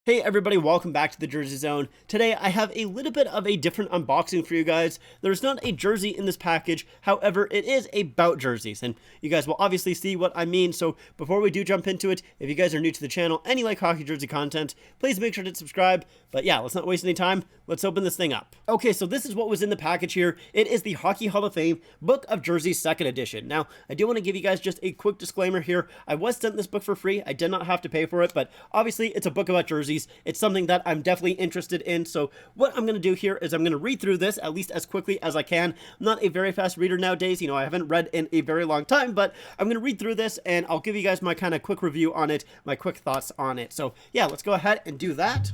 Hey everybody, welcome back to the Jersey Zone. Today I have a little bit of a different unboxing for you guys. There's not a jersey in this package, however it is about jerseys, and you guys will obviously see what I mean. So before we do jump into it, if you guys are new to the channel and you like hockey jersey content, please make sure to subscribe. But yeah, let's not waste any time, let's open this thing up. Okay, so this is what was in the package here. It is the Hockey Hall of Fame Book of Jerseys 2nd edition. Now, I do want to give you guys just a quick disclaimer here. I was sent this book for free, I did not have to pay for it, but obviously it's a book about jerseys. It's something that I'm definitely interested in. So what I'm going to do here is I'm going to read through this at least as quickly as I can. I'm not a very fast reader nowadays. I haven't read in a very long time, but I'm going to read through this and I'll give you guys my kind of quick review on it, my quick thoughts on it. So yeah, let's go ahead and do that.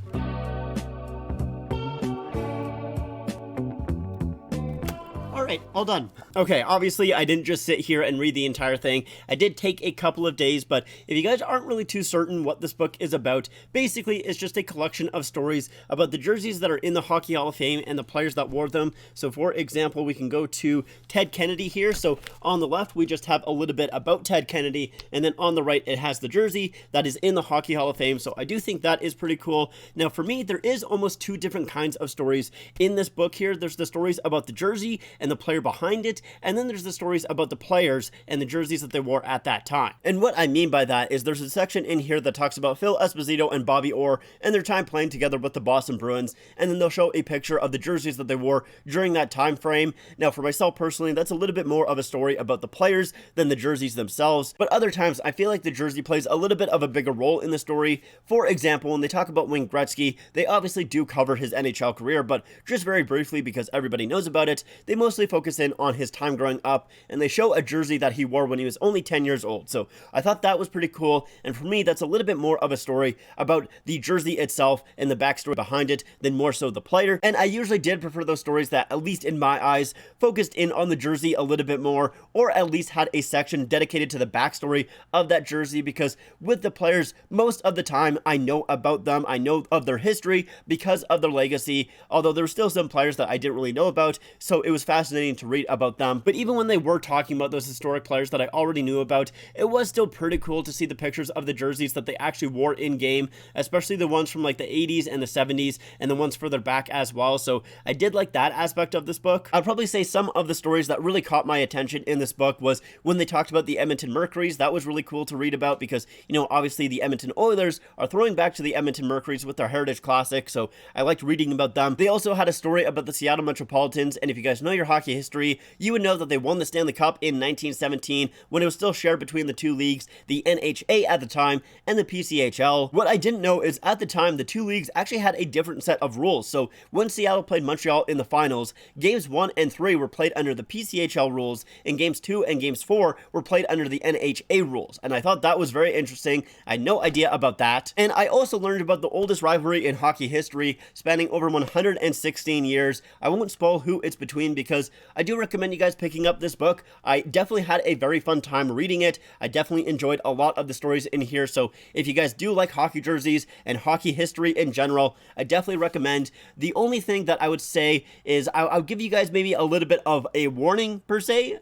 Alright, all done. Okay, obviously I didn't just sit here and read the entire thing. I did take a couple of days, but if you guys aren't really too certain what this book is about, basically it's just a collection of stories about the jerseys that are in the Hockey Hall of Fame and the players that wore them. So for example, we can go to Ted Kennedy here. So on the left, we just have a little bit about Ted Kennedy, and then on the right, it has the jersey that is in the Hockey Hall of Fame. So I do think that is pretty cool. Now for me, there is almost two different kinds of stories in this book here. There's the stories about the jersey and the player behind it, and then there's the stories about the players and the jerseys that they wore at that time. And what I mean by that is there's a section in here that talks about Phil Esposito and Bobby Orr and their time playing together with the Boston Bruins, and then they'll show a picture of the jerseys that they wore during that time frame. Now for myself personally, that's a little bit more of a story about the players than the jerseys themselves, but other times I feel like the jersey plays a little bit of a bigger role in the story. For example, when they talk about Wayne Gretzky, they obviously do cover his NHL career, but just very briefly because everybody knows about it, they mostly focus in on his time growing up, and they show a jersey that he wore when he was only 10 years old. So I thought that was pretty cool, and for me that's a little bit more of a story about the jersey itself and the backstory behind it than more so the player. And I usually did prefer those stories that, at least in my eyes, focused in on the jersey a little bit more, or at least had a section dedicated to the backstory of that jersey, because with the players, most of the time I know about them, I know of their history because of their legacy, although there were still some players that I didn't really know about, so it was fascinating to read about them. But even when they were talking about those historic players that I already knew about, it was still pretty cool to see the pictures of the jerseys that they actually wore in game, especially the ones from like the 80s and the 70s and the ones further back as well. So I did like that aspect of this book. I'd probably say some of the stories that really caught my attention in this book was when they talked about the Edmonton Mercury's. That was really cool to read about because, obviously the Edmonton Oilers are throwing back to the Edmonton Mercury's with their Heritage Classic, so I liked reading about them. They also had a story about the Seattle Metropolitans, and if you guys know your hockey history, you would know that they won the Stanley Cup in 1917 when it was still shared between the two leagues, the NHA at the time and the PCHL. What I didn't know is at the time the two leagues actually had a different set of rules. So when Seattle played Montreal in the finals, games 1 and 3 were played under the PCHL rules, and games 2 and games 4 were played under the NHA rules. And I thought that was very interesting. I had no idea about that. And I also learned about the oldest rivalry in hockey history, spanning over 116 years. I won't spoil who it's between because I do recommend you guys picking up this book. I definitely had a very fun time reading it. I definitely enjoyed a lot of the stories in here. So if you guys do like hockey jerseys and hockey history in general, I definitely recommend. The only thing that I would say is I'll give you guys maybe a little bit of a warning per se.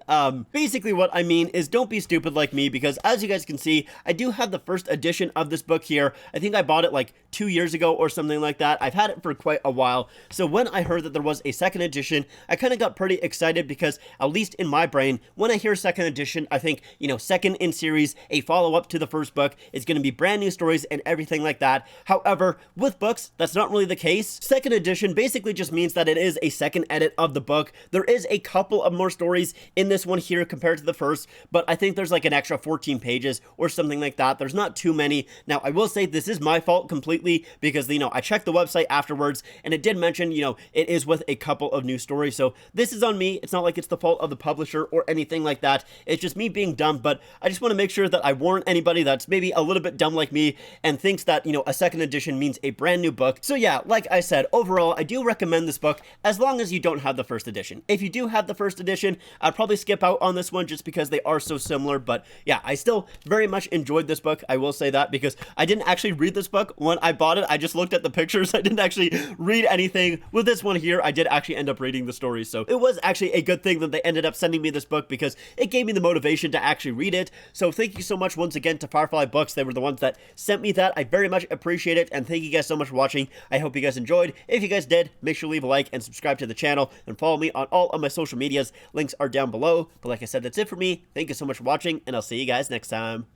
Basically what I mean is don't be stupid like me, because as you guys can see, I do have the first edition of this book here. I think I bought it like 2 years ago or something like that. I've had it for quite a while. So when I heard that there was a second edition, I kind of got pretty excited because, at least in my brain, when I hear second edition, I think, second in series, a follow-up to the first book, is going to be brand new stories and everything like that. However, with books, that's not really the case. Second edition basically just means that it is a second edit of the book. There is a couple of more stories in this one here compared to the first, but I think there's like an extra 14 pages or something like that. There's not too many. Now, I will say this is my fault completely because, I checked the website afterwards and it did mention, it is with a couple of new stories. So this is on me. It's not like it's the fault of the publisher or anything like that. It's just me being dumb, but I just want to make sure that I warn anybody that's maybe a little bit dumb like me and thinks that, a second edition means a brand new book. So yeah, like I said, overall, I do recommend this book as long as you don't have the first edition. If you do have the first edition, I'd probably skip out on this one just because they are so similar. But yeah, I still very much enjoyed this book. I will say that because I didn't actually read this book when I bought it. I just looked at the pictures. I didn't actually read anything. With this one here, I did actually end up reading the story. So it was was actually a good thing that they ended up sending me this book because it gave me the motivation to actually read it. So thank you so much once again to Firefly Books. They were the ones that sent me that. I very much appreciate it, and thank you guys so much for watching. I hope you guys enjoyed. If you guys did, make sure to leave a like and subscribe to the channel and follow me on all of my social medias. Links are down below. But like I said, that's it for me. Thank you so much for watching, and I'll see you guys next time.